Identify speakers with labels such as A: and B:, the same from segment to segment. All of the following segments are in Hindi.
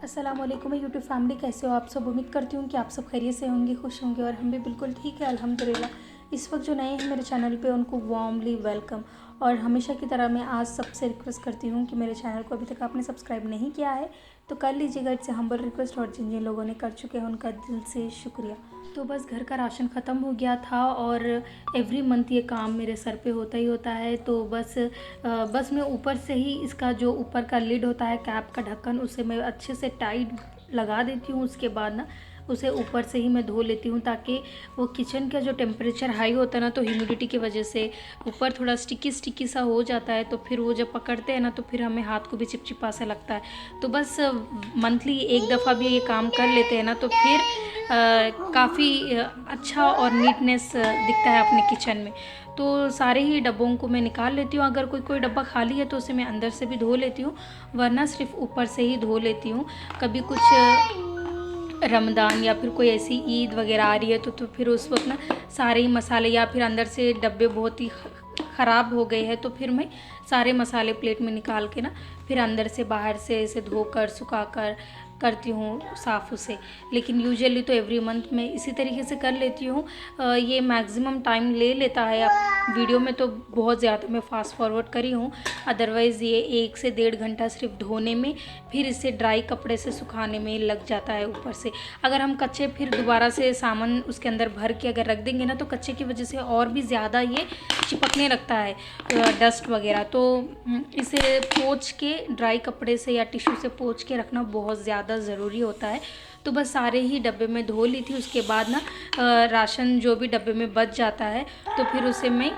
A: अस्सलामुअलैकुम यूट्यूब फैमिली, कैसे हो आप सब। उम्मीद करती हूँ कि आप सब खैरियत से होंगे, खुश होंगे और हम भी बिल्कुल ठीक है अल्हम्दुलिल्लाह। इस वक्त जो नए हैं मेरे चैनल पे उनको वार्मली वेलकम। और हमेशा की तरह मैं आज सबसे रिक्वेस्ट करती हूँ कि मेरे चैनल को अभी तक आपने सब्सक्राइब नहीं किया है तो कर लीजिएगा, इट्स ए हम्बल रिक्वेस्ट। और जिन जिन लोगों ने कर चुके हैं उनका दिल से शुक्रिया। तो बस घर का राशन ख़त्म हो गया था और एवरी मंथ ये काम मेरे सर पे होता ही होता है। तो बस मैं ऊपर से ही इसका जो ऊपर का लिड होता है, कैप का ढक्कन, उसे मैं अच्छे से टाइट लगा देती हूँ। उसके बाद ना उसे ऊपर से ही मैं धो लेती हूँ ताकि वो किचन का जो टेम्परेचर हाई होता है ना, तो ह्यूमिडिटी की वजह से ऊपर थोड़ा स्टिकी सा हो जाता है। तो फिर वो जब पकड़ते हैं ना तो फिर हमें हाथ को भी चिपचिपा सा लगता है। तो बस मंथली एक दफ़ा भी ये काम कर लेते हैं ना तो फिर काफ़ी अच्छा और नीटनेस दिखता है अपने किचन में। तो सारे ही डब्बों को मैं निकाल लेती हूँ। अगर कोई डब्बा खाली है तो उसे मैं अंदर से भी धो लेती हूँ, वरना सिर्फ ऊपर से ही धो लेती हूँ। कभी कुछ रमज़ान या फिर कोई ऐसी ईद वगैरह आ रही है तो फिर उस वक्त ना सारे ही मसाले या फिर अंदर से डब्बे बहुत ही ख़राब हो गए हैं तो फिर मैं सारे मसाले प्लेट में निकाल के ना फिर अंदर से बाहर से इसे धोकर सुखाकर करती हूँ साफ़ उसे। लेकिन यूजुअली तो एवरी मंथ मैं इसी तरीके से कर लेती हूँ। ये मैक्सिमम टाइम ले लेता है। अब वीडियो में तो बहुत ज़्यादा मैं फास्ट फॉरवर्ड करी हूँ, अदरवाइज़ ये 1 से 1.5 घंटा सिर्फ धोने में, फिर इसे ड्राई कपड़े से सुखाने में लग जाता है ऊपर से। अगर हम कच्चे फिर दोबारा से सामान उसके अंदर भर के अगर रख देंगे ना तो कच्चे की वजह से और भी ज़्यादा ये चिपकने लगता है डस्ट वगैरह। तो इसे पोंछ के ड्राई कपड़े से या टिश्यू से पोंछ के रखना बहुत ज़्यादा ज़रूरी होता है। तो बस सारे ही डब्बे में धो ली थी। उसके बाद ना राशन जो भी डब्बे में बच जाता है तो फिर उसे मैं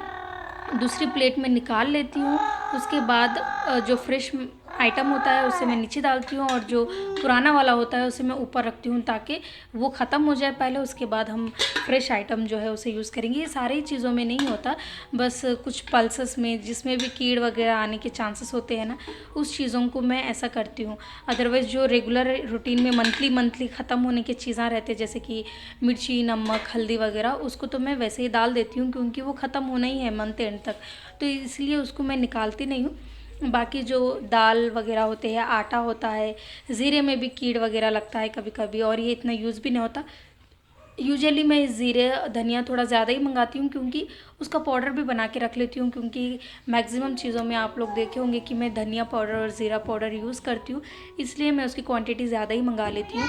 A: दूसरी प्लेट में निकाल लेती हूँ। उसके बाद जो फ्रेश आइटम होता है उसे मैं नीचे डालती हूँ और जो पुराना वाला होता है उसे मैं ऊपर रखती हूँ ताकि वो ख़त्म हो जाए पहले, उसके बाद हम फ्रेश आइटम जो है उसे यूज़ करेंगे। ये सारी चीज़ों में नहीं होता, बस कुछ पल्सेस में जिसमें भी कीड़ वगैरह आने के चांसेस होते हैं ना, उस चीज़ों को मैं ऐसा करती हूँ। अदरवाइज़ जो रेगुलर रूटीन में मंथली ख़त्म होने की चीज़ें रहते हैं जैसे कि मिर्ची, नमक, हल्दी वगैरह, उसको तो मैं वैसे ही डाल देती हूँ क्योंकि वो ख़त्म होना ही है मंथ एंड तक, तो इसलिए उसको मैं निकालती नहीं हूँ। बाकी जो दाल वगैरह होते हैं, आटा होता है, ज़ीरे में भी कीड़ वगैरह लगता है कभी कभी और ये इतना यूज़ भी नहीं होता। यूजुअली मैं ज़ीरे धनिया थोड़ा ज़्यादा ही मंगाती हूँ क्योंकि उसका पाउडर भी बना के रख लेती हूँ, क्योंकि मैक्सिमम चीज़ों में आप लोग देखे होंगे कि मैं धनिया पाउडर और ज़ीरा पाउडर यूज़ करती हूँ, इसलिए मैं उसकी क्वांटिटी ज़्यादा ही मंगा लेती हूँ।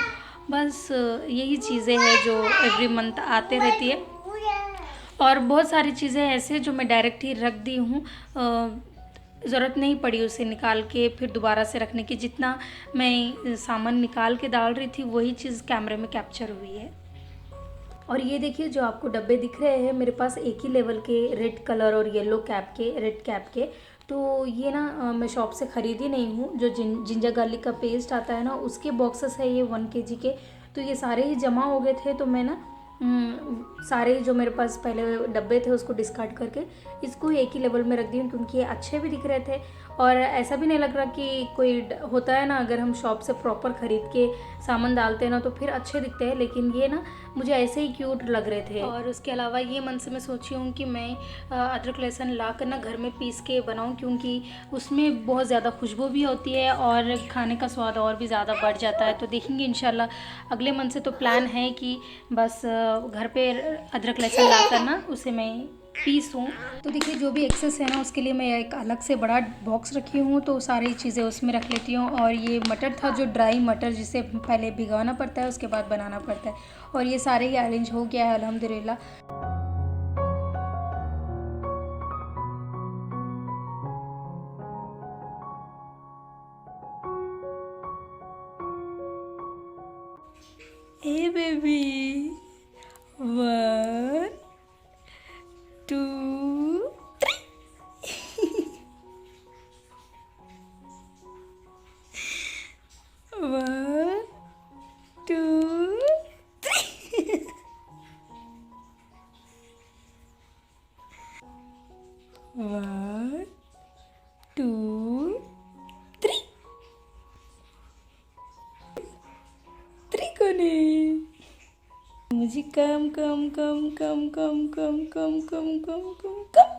A: बस यही चीज़ें हैं जो एवरी मंथ आते रहती है। और बहुत सारी चीज़ें ऐसे जो मैं डायरेक्ट ही रख दी हूँ, ज़रूरत नहीं पड़ी उसे निकाल के फिर दोबारा से रखने की। जितना मैं सामान निकाल के डाल रही थी वही चीज़ कैमरे में कैप्चर हुई है। और ये देखिए जो आपको डब्बे दिख रहे हैं मेरे पास एक ही लेवल के रेड कलर और येलो कैप के, रेड कैप के। तो ये ना मैं शॉप से ख़रीदी नहीं हूँ। जो जिंजर गार्लिक का पेस्ट आता है ना उसके बॉक्सेस है ये 1 kg के। तो ये सारे ही जमा हो गए थे तो मैं ना सारे जो मेरे पास पहले डब्बे थे उसको डिस्कार्ड करके इसको एक ही लेवल में रख दी हूँ, क्योंकि ये अच्छे भी दिख रहे थे और ऐसा भी नहीं लग रहा कि कोई होता है ना, अगर हम शॉप से प्रॉपर ख़रीद के सामान डालते हैं ना तो फिर अच्छे दिखते हैं, लेकिन ये ना मुझे ऐसे ही क्यूट लग रहे थे। और उसके अलावा ये मन से मैं सोची हूँ कि मैं अदरक लहसुन ला कर ना घर में पीस के बनाऊँ, क्योंकि उसमें बहुत ज़्यादा खुशबू भी होती है और खाने का स्वाद और भी ज़्यादा बढ़ जाता है। तो देखेंगे इंशाल्लाह अगले मन से। तो प्लान है कि बस घर पे अदरक लहसुन ला कर ना उसे मैं पीसूँ। तो देखिए जो भी एक्सेस है ना उसके लिए मैं एक अलग से बड़ा बॉक्स रखी हूँ, तो सारी चीज़ें उसमें रख लेती हूँ। और ये मटर था जो ड्राई मटर, जिसे पहले भिगाना पड़ता है उसके बाद बनाना पड़ता है, और ये सारे ही अरेंज हो गया है अल्हम्दुलिल्लाह। ए बेबी, 1 2 1 2 1 2 3 त्रिकोणी। मुझे कम कम कम कम कम कम कम कम कम कम कम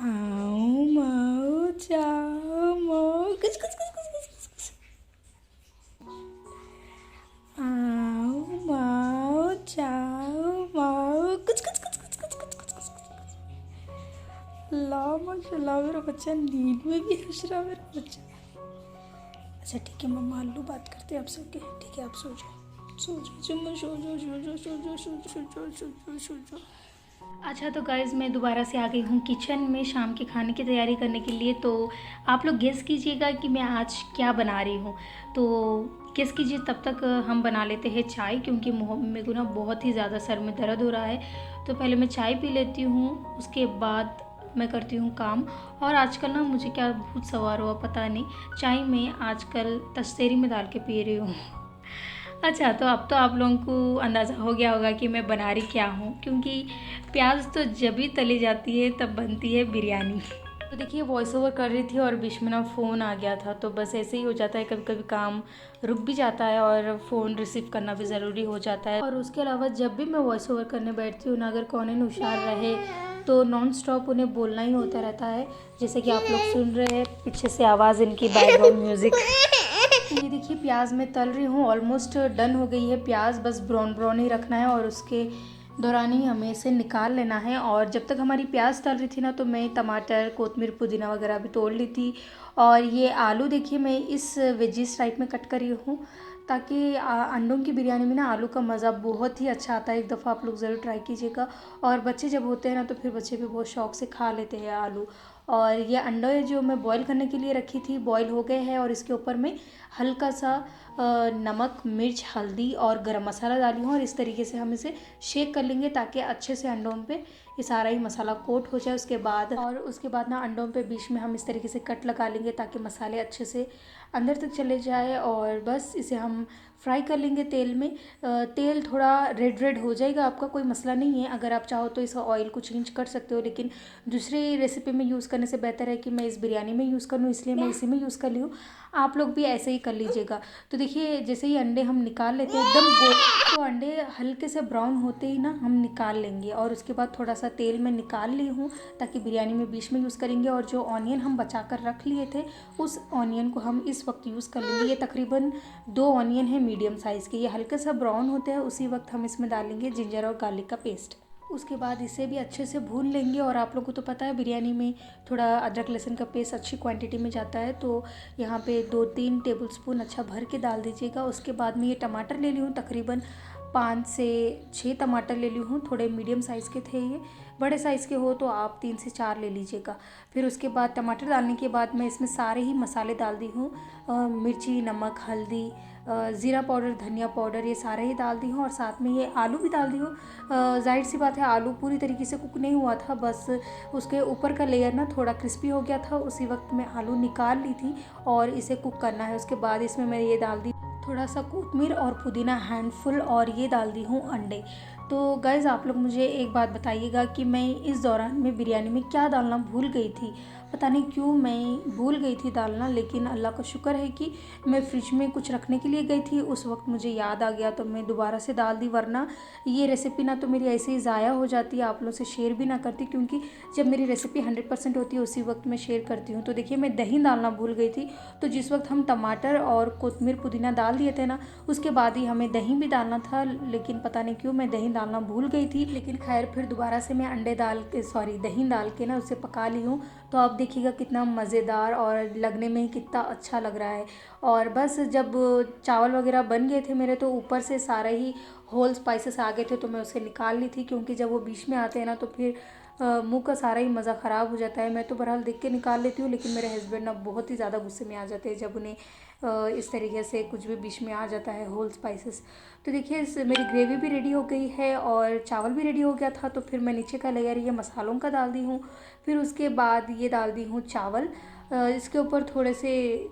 A: आओ माओ जाओ मोग आओ माओ चाओ माओ कुछ कुछ कुछ कुछ कुछ कुछ कुछ कुछ। ला माशाल्लाह मेरा बच्चा नींद में भी हंस रहा मेरा बच्चा। अच्छा ठीक है मम्मा अल्लू बात करते हैं आप सो के। ठीक है आप सो जाओ सो जाओ चुम्मा सो जाओ सो जाओ सो जाओ सो जाओ सो जाओ सो जाओ सो जाओ। अच्छा तो गाइज़ मैं दोबारा से आ गई हूँ किचन में शाम के खाने की तैयारी करने के लिए। तो आप लोग गेस कीजिएगा कि मैं आज क्या बना रही हूँ। तो गेस कीजिए तब तक हम बना लेते हैं चाय, क्योंकि मेरे को ना बहुत ही ज़्यादा सर में दर्द हो रहा है। तो पहले मैं चाय पी लेती हूँ, उसके बाद मैं करती हूँ काम। और आजकल ना मुझे क्या भूत सवार हुआ पता नहीं, चाय में आजकल तश्तरी में डाल के पी रही हूँ। अच्छा तो अब तो आप लोगों को अंदाज़ा हो गया होगा कि मैं बना रही क्या हूँ, क्योंकि प्याज तो जब भी तली जाती है तब बनती है बिरयानी। तो देखिए वॉइस ओवर कर रही थी और बीच में ना फ़ोन आ गया था, तो बस ऐसे ही हो जाता है, कभी कभी काम रुक भी जाता है और फ़ोन रिसीव करना भी ज़रूरी हो जाता है। और उसके अलावा जब भी मैं वॉइस ओवर करने बैठती हूँ ना, अगर कौन हुशार रहे तो नॉन स्टॉप उन्हें बोलना ही होता रहता है। जैसे कि आप लोग सुन रहे हैं पीछे से आवाज़ इनकी बैकग्राउंड म्यूज़िक। ये देखिए प्याज मैं तल रही हूँ, ऑलमोस्ट डन हो गई है प्याज, बस ब्राउन ब्राउन ही रखना है और उसके दौरान ही हमें इसे निकाल लेना है। और जब तक हमारी प्याज तल रही थी ना, तो मैं टमाटर कोतमीर पुदीना वगैरह भी तोड़ ली थी। और ये आलू देखिए मैं इस वेजिस टाइप में कट करी हूँ, ताकि अंडों की बिरयानी में ना आलू का मज़ा बहुत ही अच्छा आता है। एक दफ़ा आप लोग ज़रूर ट्राई कीजिएगा। और बच्चे जब होते हैं ना, तो फिर बच्चे भी बहुत शौक से खा लेते हैं आलू। और ये अंडे जो मैं बॉईल करने के लिए रखी थी बॉईल हो गए हैं, और इसके ऊपर मैं हल्का सा नमक मिर्च हल्दी और गरम मसाला डाली हूँ। और इस तरीके से हम इसे शेक कर लेंगे ताकि अच्छे से अंडों पे ये सारा ही मसाला कोट हो जाए। उसके बाद ना अंडों पे बीच में हम इस तरीके से कट लगा लेंगे ताकि मसाले अच्छे से अंदर तक चले जाए। और बस इसे हम फ्राई कर लेंगे तेल में। तेल थोड़ा रेड रेड हो जाएगा, आपका कोई मसला नहीं है। अगर आप चाहो तो इस ऑयल को चेंज कर सकते हो, लेकिन दूसरी रेसिपी में यूज़ करने से बेहतर है कि मैं इस बिरयानी में यूज़ कर लूँ, इसलिए मैं इसी में यूज़ कर ली हूँ। आप लोग भी ऐसे ही कर लीजिएगा। तो देखिए जैसे ही अंडे हम निकाल लेते हैं एकदम गोल, तो अंडे हल्के से ब्राउन होते ही ना हम निकाल लेंगे। और उसके बाद थोड़ा सा तेल में निकाल ली हूँ ताकि बिरयानी में बीच में यूज़ करेंगे। और जो ऑनियन हम बचा कर रख लिए थे, उस ऑनियन को हम इस वक्त यूज़ कर लेंगे। ये तकरीबन 2 ऑनियन है मीडियम साइज़ के, ये हल्का सा ब्राउन होते हैं, उसी वक्त हम इसमें डालेंगे जिंजर और गार्लिक का पेस्ट। उसके बाद इसे भी अच्छे से भून लेंगे। और आप लोगों को तो पता है बिरयानी में थोड़ा अदरक लहसुन का पेस्ट अच्छी क्वांटिटी में जाता है, तो यहाँ पे 2-3 टेबलस्पून अच्छा भर के डाल दीजिएगा। उसके बाद में ये टमाटर ले ली हूँ, तकरीबन 5 से 6 टमाटर ले ली हूँ। थोड़े मीडियम साइज़ के थे, ये बड़े साइज़ के हो तो आप 3 से 4 ले लीजिएगा। फिर उसके बाद टमाटर डालने के बाद मैं इसमें सारे ही मसाले डाल दी हूँ, मिर्ची नमक हल्दी ज़ीरा पाउडर धनिया पाउडर, ये सारे ही डाल दी हूँ। और साथ में ये आलू भी डाल दी हूँ। जाहिर सी बात है आलू पूरी तरीके से कुक नहीं हुआ था, बस उसके ऊपर का लेयर ना थोड़ा क्रिस्पी हो गया था, उसी वक्त मैं आलू निकाल ली थी और इसे कुक करना है। उसके बाद इसमें मैं ये डाल दी थोड़ा सा कोतमीर और पुदीना हैंडफुल, और ये डाल दी हूँ अंडे। तो गाइज़ आप लोग मुझे एक बात बताइएगा कि मैं इस दौरान में बिरयानी में क्या डालना भूल गई थी। पता नहीं क्यों मैं भूल गई थी डालना, लेकिन अल्लाह का शुक्र है कि मैं फ्रिज में कुछ रखने के लिए गई थी, उस वक्त मुझे याद आ गया तो मैं दोबारा से डाल दी। वरना ये रेसिपी ना तो मेरी ऐसे ही ज़ाया हो जाती है, आप लोग से शेयर भी ना करती, क्योंकि जब मेरी रेसिपी 100% होती है उसी वक्त मैं शेयर करती हूँ। तो देखिए मैं दही डालना भूल गई थी, तो जिस वक्त हम टमाटर और कोतमीर पुदीना डाल दिए थे ना, उसके बाद ही हमें दही भी डालना था, लेकिन पता नहीं क्यों मैं दही डालना भूल गई थी। लेकिन खैर फिर दोबारा से मैं दही डाल के ना उसे पका ली हूँ। तो आप देखिएगा कितना मज़ेदार और लगने में ही कितना अच्छा लग रहा है। और बस जब चावल वगैरह बन गए थे मेरे, तो ऊपर से सारे ही होल स्पाइसेस आ गए थे, तो मैं उसे निकाल ली थी, क्योंकि जब वो बीच में आते हैं ना तो फिर मुंह का सारा ही मज़ा ख़राब हो जाता है। मैं तो बहरहाल देख के निकाल लेती हूँ, लेकिन मेरे हस्बैंड ना बहुत ही ज़्यादा गुस्से में आ जाते हैं जब उन्हें इस तरीके से कुछ भी बीच में आ जाता है होल स्पाइसेस। तो देखिए मेरी ग्रेवी भी रेडी हो गई है और चावल भी रेडी हो गया था। तो फिर मैं नीचे का लेयर ये मसालों का डाल दी हूँ। फिर उसके बाद ये डाल दी हूँ चावल, इसके ऊपर थोड़े से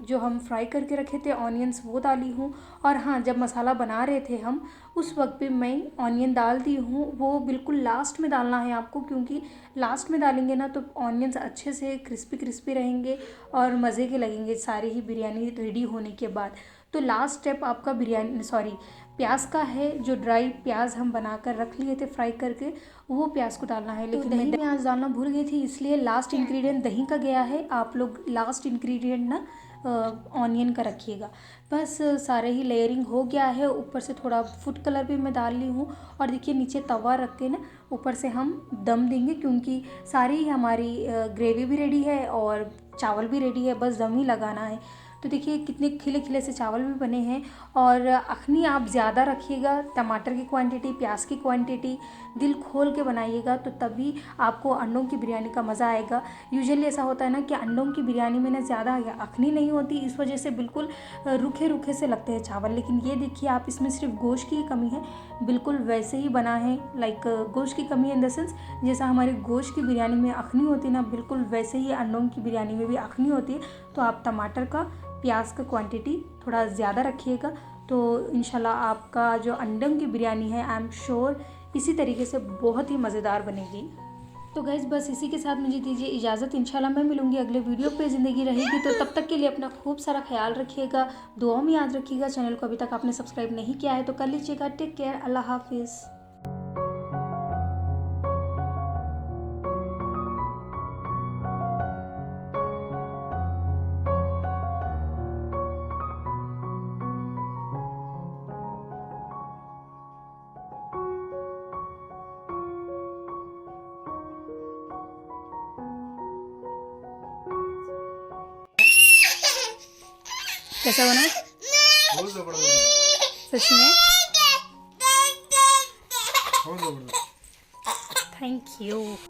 A: जो हम फ्राई करके रखे थे ऑनियंस वो डाली हूँ। और हाँ, जब मसाला बना रहे थे हम उस वक्त भी मैं ऑनियन डाल दी हूँ, वो बिल्कुल लास्ट में डालना है आपको, क्योंकि लास्ट में डालेंगे ना तो ऑनियंस अच्छे से क्रिस्पी क्रिस्पी रहेंगे और मज़े के लगेंगे सारी ही बिरयानी रेडी होने के बाद। तो लास्ट स्टेप आपका प्याज का है, जो ड्राई प्याज हम बनाकर रख लिए थे फ्राई करके, वो प्याज को डालना है। लेकिन मैं प्याज डालना भूल गई थी, इसलिए लास्ट इंग्रेडिएंट दही का गया है। आप लोग लास्ट इंग्रेडिएंट ना ऑनियन का रखिएगा। बस सारे ही लेयरिंग हो गया है। ऊपर से थोड़ा फूड कलर भी मैं डाल ली हूँ। और देखिए नीचे तवा रख के ना ऊपर से हम दम देंगे, क्योंकि सारी ही हमारी ग्रेवी भी रेडी है और चावल भी रेडी है, बस दम ही लगाना है। तो देखिए कितने खिले खिले से चावल भी बने हैं। और अखनी आप ज़्यादा रखिएगा, टमाटर की क्वांटिटी, प्याज की क्वांटिटी दिल खोल के बनाइएगा, तो तभी आपको अंडों की बिरयानी का मज़ा आएगा। यूजुअली ऐसा होता है ना कि अंडों की बिरयानी में ना ज़्यादा अखनी नहीं होती, इस वजह से बिल्कुल रूखे रूखे से लगते हैं चावल। लेकिन ये देखिए आप, इसमें सिर्फ गोश्त की कमी है, बिल्कुल वैसे ही बना है। लाइक गोश्त की कमी इन द सेंस, जैसा हमारे गोश्त की बिरयानी में अखनी होती है ना, बिल्कुल वैसे ही अंडों की बिरयानी में भी अखनी होती है। तो आप टमाटर का, प्याज का क्वांटिटी थोड़ा ज़्यादा रखिएगा, तो इंशाल्लाह आपका जो अंडों की बिरयानी है, आई एम श्योर इसी तरीके से बहुत ही मज़ेदार बनेगी। तो गाइज़ बस इसी के साथ मुझे दीजिए इजाज़त। इंशाल्लाह मैं मिलूंगी अगले वीडियो पे, ज़िंदगी रहेगी। तो तब तक के लिए अपना खूब सारा ख्याल रखिएगा, दुआ में याद रखिएगा। चैनल को अभी तक आपने सब्सक्राइब नहीं किया है तो कर लीजिएगा। टेक केयर, अल्लाह हाफिज़। कैसा बना
B: बहुत जबरदस्त,
A: सच में?
B: बहुत जबरदस्त।
A: Thank you.